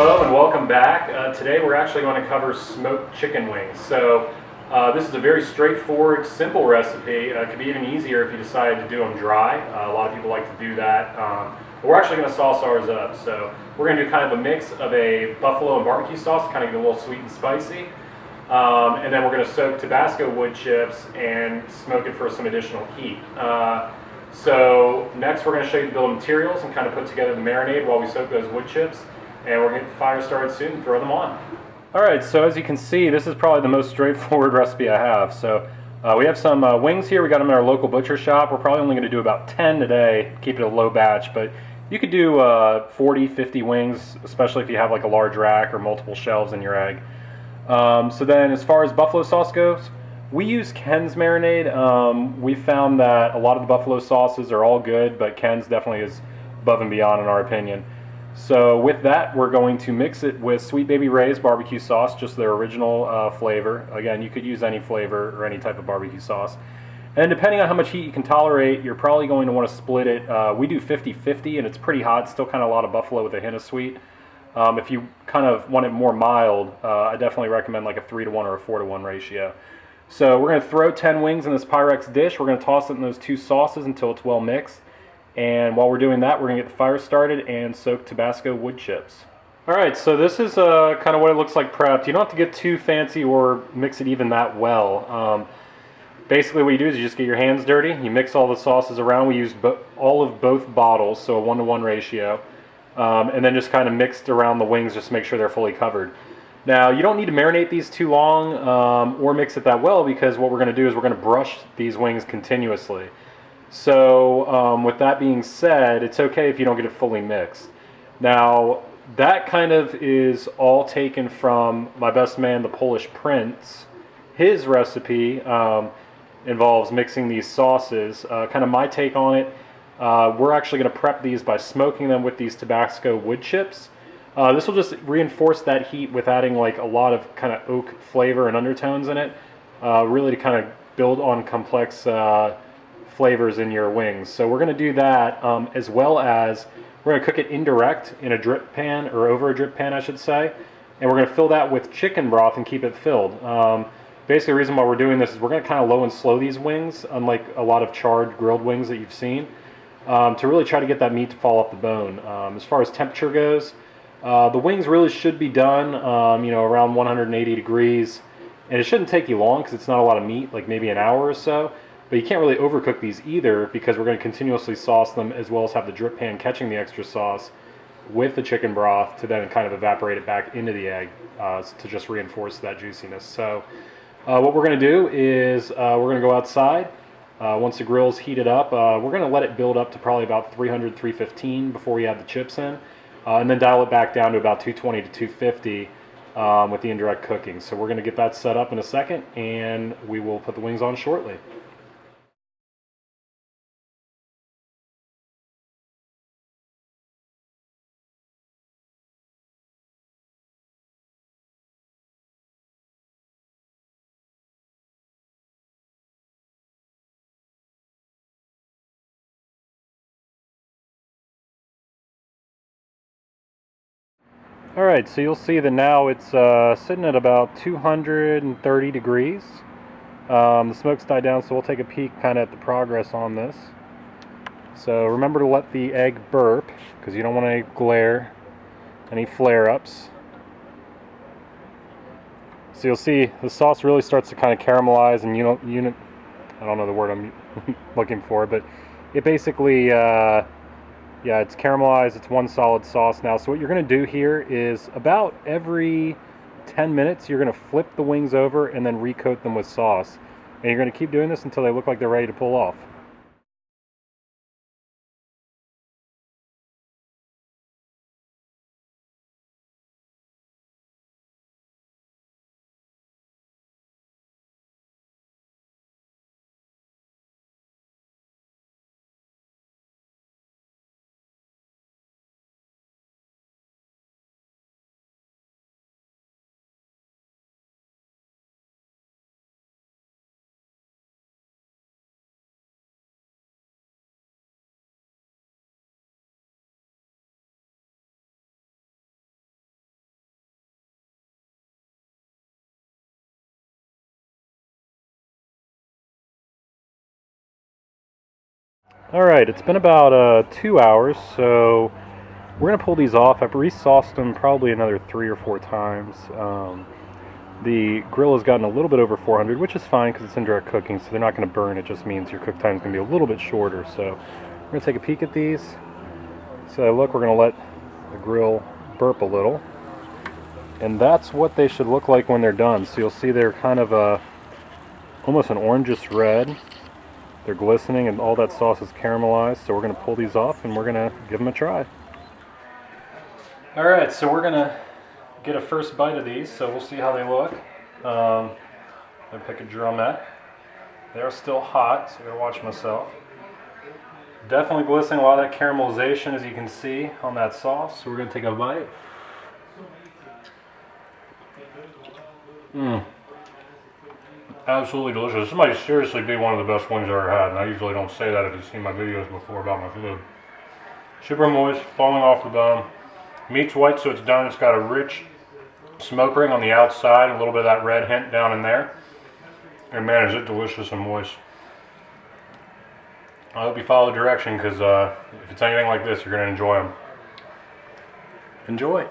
Hello and welcome back. Today we're actually going to cover smoked chicken wings. This is a very straightforward, simple recipe. It could be even easier if you decided to do them dry. A lot of people like to do that. But we're actually going to sauce ours up. So we're going to do kind of a mix of a buffalo and barbecue sauce to kind of get a little sweet and spicy. And then we're going to soak Tabasco wood chips and smoke it for some additional heat. So next we're going to show you the bill of materials and kind of put together the marinade while we soak those wood chips. And we're going to get the fire started soon and throw them on. Alright, so as you can see, this is probably the most straightforward recipe I have. So we have some wings here. We got them at our local butcher shop. We're probably only going to do about 10 today, keep it a low batch. But you could do 40, 50 wings, especially if you have like a large rack or multiple shelves in your egg. So then as far as buffalo sauce goes, we use Ken's marinade. We found that a lot of the buffalo sauces are all good, but Ken's definitely is above and beyond in our opinion. So with that, we're going to mix it with Sweet Baby Ray's barbecue sauce, just their original flavor. Again, you could use any flavor or any type of barbecue sauce. And depending on how much heat you can tolerate, you're probably going to want to split it. We do 50-50, and it's pretty hot, still kind of a lot of buffalo with a hint of sweet. If you kind of want it more mild, I definitely recommend like a 3-to-1 or a 4-to-1 ratio. So we're going to throw 10 wings in this Pyrex dish. We're going to toss it in those two sauces until it's well mixed. And while we're doing that, we're going to get the fire started and soak Tabasco wood chips. Alright, so this is kind of what it looks like prepped. You don't have to get too fancy or mix it even that well. Basically what you do is you just get your hands dirty, you mix all the sauces around. We use all of both bottles, so a 1-to-1 ratio. And then just kind of mixed around the wings just to make sure they're fully covered. Now, you don't need to marinate these too long or mix it that well, because what we're going to do is we're going to brush these wings continuously. So with that being said, it's okay if you don't get it fully mixed. Now, that kind of is all taken from my best man, the Polish Prince. His recipe involves mixing these sauces. Kind of my take on it, we're actually going to prep these by smoking them with these Tabasco wood chips. This will just reinforce that heat with adding like a lot of kind of oak flavor and undertones in it, really to kind of build on complex flavors in your wings. So we're going to do that as well as we're going to cook it indirect in a drip pan, or over a drip pan I should say, and we're going to fill that with chicken broth and keep it filled. Basically the reason why we're doing this is we're going to kind of low and slow these wings, unlike a lot of charred grilled wings that you've seen, to really try to get that meat to fall off the bone. As far as temperature goes, the wings really should be done around 180 degrees, and it shouldn't take you long because it's not a lot of meat, like maybe an hour or so. But you can't really overcook these either, because we're going to continuously sauce them, as well as have the drip pan catching the extra sauce with the chicken broth to then kind of evaporate it back into the egg to just reinforce that juiciness. So what we're going to do is we're going to go outside. Once the grill's heated up, we're going to let it build up to probably about 300, 315 before we add the chips in, and then dial it back down to about 220 to 250 with the indirect cooking. So we're going to get that set up in a second, and we will put the wings on shortly. Alright, so you'll see that now it's sitting at about 230 degrees. The smoke's died down, so we'll take a peek kind of at the progress on this. So remember to let the egg burp, because you don't want any glare, any flare-ups. So you'll see the sauce really starts to kind of caramelize, and I don't know the word I'm looking for, but it basically yeah, it's caramelized. It's one solid sauce now. So what you're going to do here is about every 10 minutes, you're going to flip the wings over and then recoat them with sauce. And you're going to keep doing this until they look like they're ready to pull off. Alright, it's been about 2 hours, so we're going to pull these off. I've re-sauced them probably another 3 or 4 times. The grill has gotten a little bit over 400, which is fine because it's indirect cooking, so they're not going to burn. It just means your cook time is going to be a little bit shorter. So we're going to take a peek at these. So look, we're going to let the grill burp a little. And that's what they should look like when they're done. So you'll see they're kind of almost an orangish red. They're glistening and all that sauce is caramelized. So we're going to pull these off and we're going to give them a try. Alright, so we're going to get a first bite of these. So we'll see how they look. I'm going to pick a drumette. They're still hot, so I got to watch myself. Definitely glistening, a lot of that caramelization as you can see on that sauce. So we're going to take a bite. Absolutely delicious. This might seriously be one of the best wings I've ever had, and I usually don't say that if you've seen my videos before about my food. Super moist, falling off the bone. Meat's white, so it's done. It's got a rich smoke ring on the outside, a little bit of that red hint down in there. And man, is it delicious and moist. I hope you follow direction, because if it's anything like this, you're going to enjoy them. Enjoy.